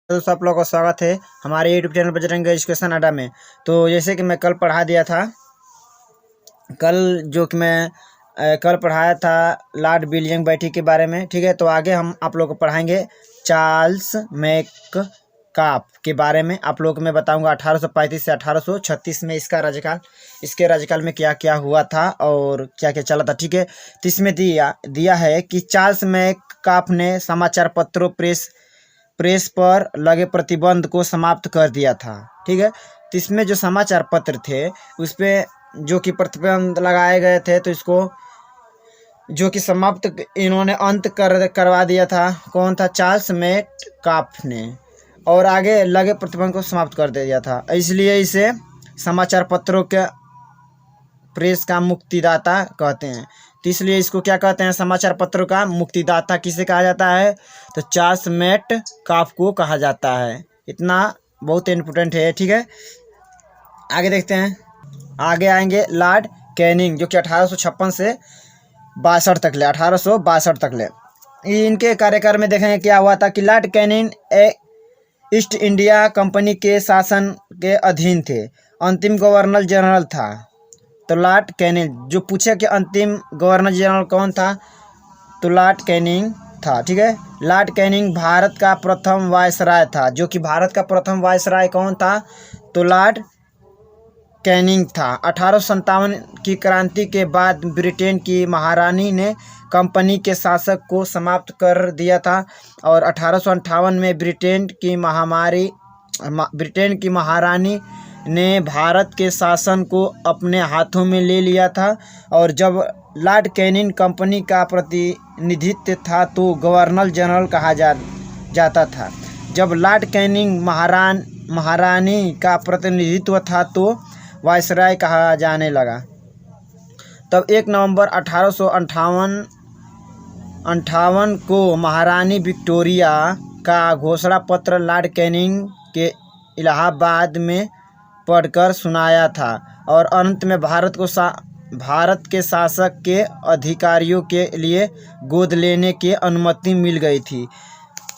दोस्तों आप लोगों का स्वागत है हमारे यूट्यूब चैनल बजरंग एजुकेशन अड्डा में। तो जैसे कि मैं कल पढ़ा दिया था, कल पढ़ाया था लॉर्ड विलियम बेटी के बारे में, ठीक है। तो आगे हम आप लोगों को पढ़ाएंगे चार्ल्स मेककाफ के बारे में। आप लोगों को मैं बताऊंगा 1835 से 1836 में इसके राज्यकाल में क्या क्या हुआ था और क्या क्या चला था, ठीक है। तो इसमें दिया है कि चार्ल्स मेककाफ ने समाचार पत्रों प्रेस पर लगे प्रतिबंध को समाप्त कर दिया था, ठीक है। तो इसमें जो समाचार पत्र थे उस पर जो कि प्रतिबंध लगाए गए थे, तो इसको जो कि समाप्त इन्होंने अंत करवा दिया था। कौन था? चार्ल्स मेककाफ ने। और आगे लगे प्रतिबंध को समाप्त कर दिया था, इसलिए इसे समाचार पत्रों के प्रेस का मुक्तिदाता कहते हैं। तो इसलिए इसको क्या कहते हैं? समाचार पत्रों का मुक्तिदाता किसे कहा जाता है? तो चार्ल्स मेककाफ को कहा जाता है। इतना बहुत इम्पोर्टेंट है, ठीक है। आगे देखते हैं। आगे आएंगे लॉर्ड कैनिंग, जो कि 1856 से 62 तक ले 1862 तक ले इनके कार्यकाल में देखेंगे क्या हुआ था कि Lord Canning east India company के शासन के अधीन थे, अंतिम गवर्नर जनरल था। तो लॉर्ड कैनिंग, जो पूछे कि अंतिम गवर्नर जनरल कौन था, तो लॉर्ड कैनिंग था, ठीक है। लॉर्ड कैनिंग भारत का प्रथम वायसराय था, जो कि भारत का प्रथम वायसराय कौन था? तो लॉर्ड कैनिंग था। 1857 की क्रांति के बाद ब्रिटेन की महारानी ने कंपनी के शासक को समाप्त कर दिया था और 1858 में ब्रिटेन की महारानी ने भारत के शासन को अपने हाथों में ले लिया था। और जब लॉर्ड कैनिंग कंपनी का प्रतिनिधित्व था तो गवर्नर जनरल कहा जाता था। जब लॉर्ड कैनिंग महारानी का प्रतिनिधित्व था तो वायसराय कहा जाने लगा। तब 1 नवंबर 1858 को महारानी विक्टोरिया का घोषणा पत्र लॉर्ड कैनिंग के इलाहाबाद में पढ़कर सुनाया था और अंत में भारत के शासक के अधिकारियों के लिए गोद लेने की अनुमति मिल गई थी।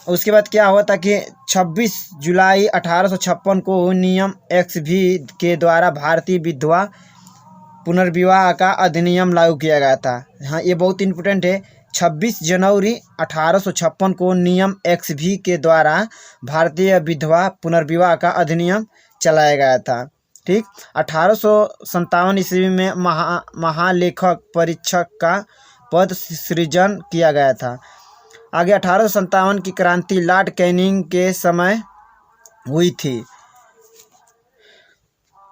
उसके बाद क्या हुआ था कि 26 जुलाई 1856 को नियम XV के द्वारा भारतीय विधवा पुनर्विवाह का अधिनियम लागू किया गया था। हाँ, ये बहुत इम्पोर्टेंट है। 26 जनवरी 1856 को नियम XV के द्वारा भारतीय विधवा पुनर्विवाह का अधिनियम चलाया गया था, ठीक। 1857 ईस्वी में महालेखक परीक्षक का पद सृजन किया गया था। आगे 1857 की क्रांति लॉर्ड कैनिंग के समय हुई थी।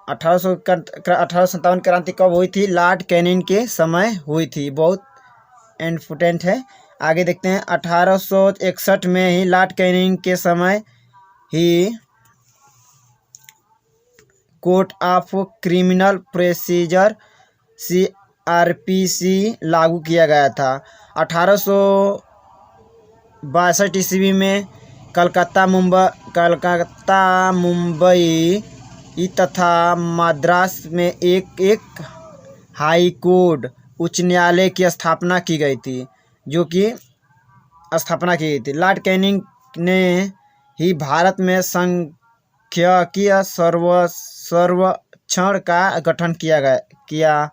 1857 क्रांति कब हुई थी? लॉर्ड कैनिंग के समय हुई थी, बहुत इम्पोर्टेंट है। आगे देखते हैं। 1861 में ही लॉर्ड कैनिंग के समय ही court of criminal procedure CRPC लागू किया गया था। 1862 ईस्वी में कलकत्ता, मुंबई तथा मद्रास में एक हाई कोर्ट उच्च न्यायालय की स्थापना की गई थी, लॉर्ड कैनिंग ने ही भारत में सांख्यिकीय सर्वेक्षण का गठन किया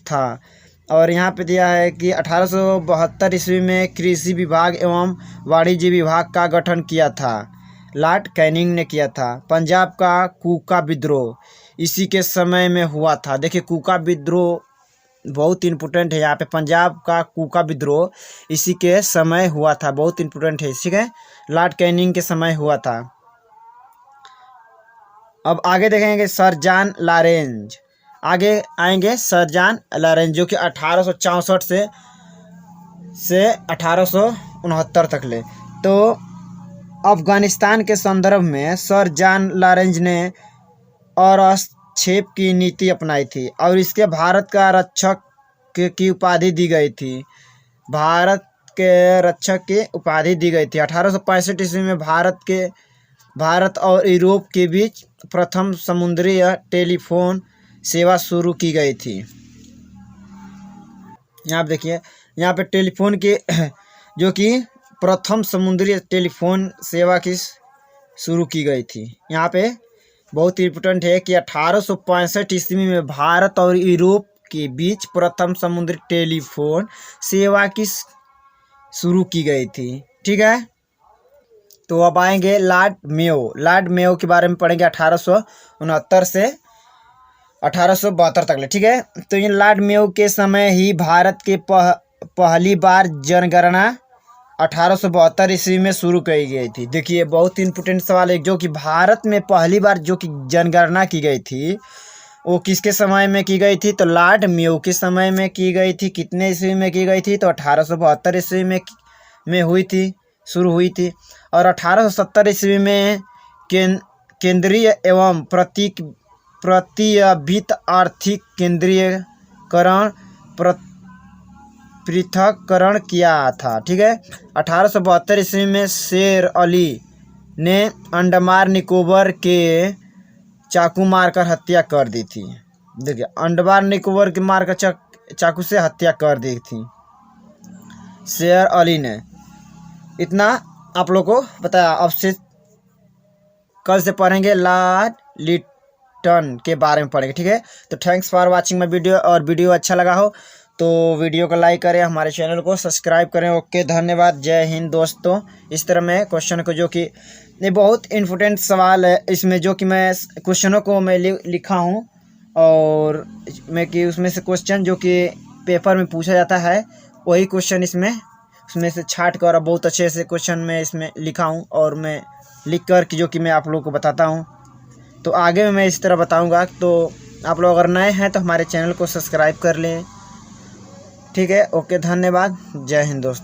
था। और यहाँ पे दिया है कि 1872 ईस्वी में कृषि विभाग एवं वाणिज्य विभाग का गठन किया था, लॉर्ड कैनिंग ने किया था। पंजाब का कूका विद्रोह इसी के समय में हुआ था। देखिए, कूका विद्रोह बहुत इम्पोर्टेंट है यहाँ पे। पंजाब का कूका विद्रोह इसी के समय हुआ था, बहुत इम्पोर्टेंट है, ठीक है। लॉर्ड कैनिंग के समय हुआ था। अब आगे देखेंगे सर जॉन लॉरेंस। आगे आएंगे सर जॉन लॉरेंस, जो कि 1864 से 1869 तक ले। तो अफगानिस्तान के संदर्भ में सर जॉन लॉरेंस ने हस्तक्षेप की नीति अपनाई थी और इसके भारत का रक्षक की उपाधि दी गई थी। 1865 ईस्वी में भारत और यूरोप के बीच प्रथम समुद्री टेलीफोन सेवा शुरू की गई थी। यहाँ पे देखिए, यहाँ पे टेलीफोन की जो कि प्रथम समुद्री टेलीफोन सेवा की शुरू की गई थी। यहाँ पे बहुत इम्पोर्टेंट है कि 1865 ईस्वी में भारत और यूरोप के बीच प्रथम समुद्री टेलीफोन सेवा की शुरू की गई थी। ठीक है, तो अब आएंगे लॉर्ड मेयो। लॉर्ड मेयो के बारे में पढ़ेंगे 1869 से 1872 तक ले। ठीक है, तो ये लॉर्ड मेयो के समय ही भारत के पहली बार जनगणना 1872 ईस्वी में शुरू की गई थी। देखिए बहुत इंपॉर्टेंट सवाल है, जो कि भारत में पहली बार जो कि जनगणना की गई थी वो किसके समय में की गई थी? तो लॉर्ड मेयो के समय में की गई थी। कितने ईस्वी में की गई थी? तो 1872 ईस्वी में हुई थी, शुरू हुई थी। और 1870 ईस्वी में केंद्रीय एवं प्रत्यभित आर्थिक केंद्रीयकरण पृथक्करण किया था। ठीक है, 1872 ईस्वी में शेर अली ने अंडमान निकोबार के चाकू मारकर हत्या कर दी थी। देखिए अंडमान निकोबार के मारकर चाकू से हत्या कर दी थी शेर अली ने। इतना आप लोग को बताया। अब से कल से पढ़ेंगे लॉर्ड लिटन के बारे में पढ़ेंगे। ठीक है, तो thanks for watching my video. और वीडियो अच्छा लगा हो तो वीडियो को लाइक करें, हमारे चैनल को सब्सक्राइब करें। ओके, धन्यवाद, जय हिंद दोस्तों। इस तरह मैं क्वेश्चन को, जो कि ये बहुत इम्पोर्टेंट सवाल है इसमें, जो कि मैं क्वेश्चनों को मैं लिखा हूँ और मैं कि उसमें से क्वेश्चन जो कि पेपर में पूछा जाता है वही क्वेश्चन उसमें से छाट कर बहुत अच्छे से क्वेश्चन में इसमें लिखा हूँ और मैं लिख कर जो कि मैं आप लोगों को बताता हूँ। तो आगे मैं इस तरह बताऊँगा। तो आप लोग अगर नए हैं तो हमारे चैनल को सब्सक्राइब कर लें। ठीक है, ओके, धन्यवाद, जय हिंद दोस्तों।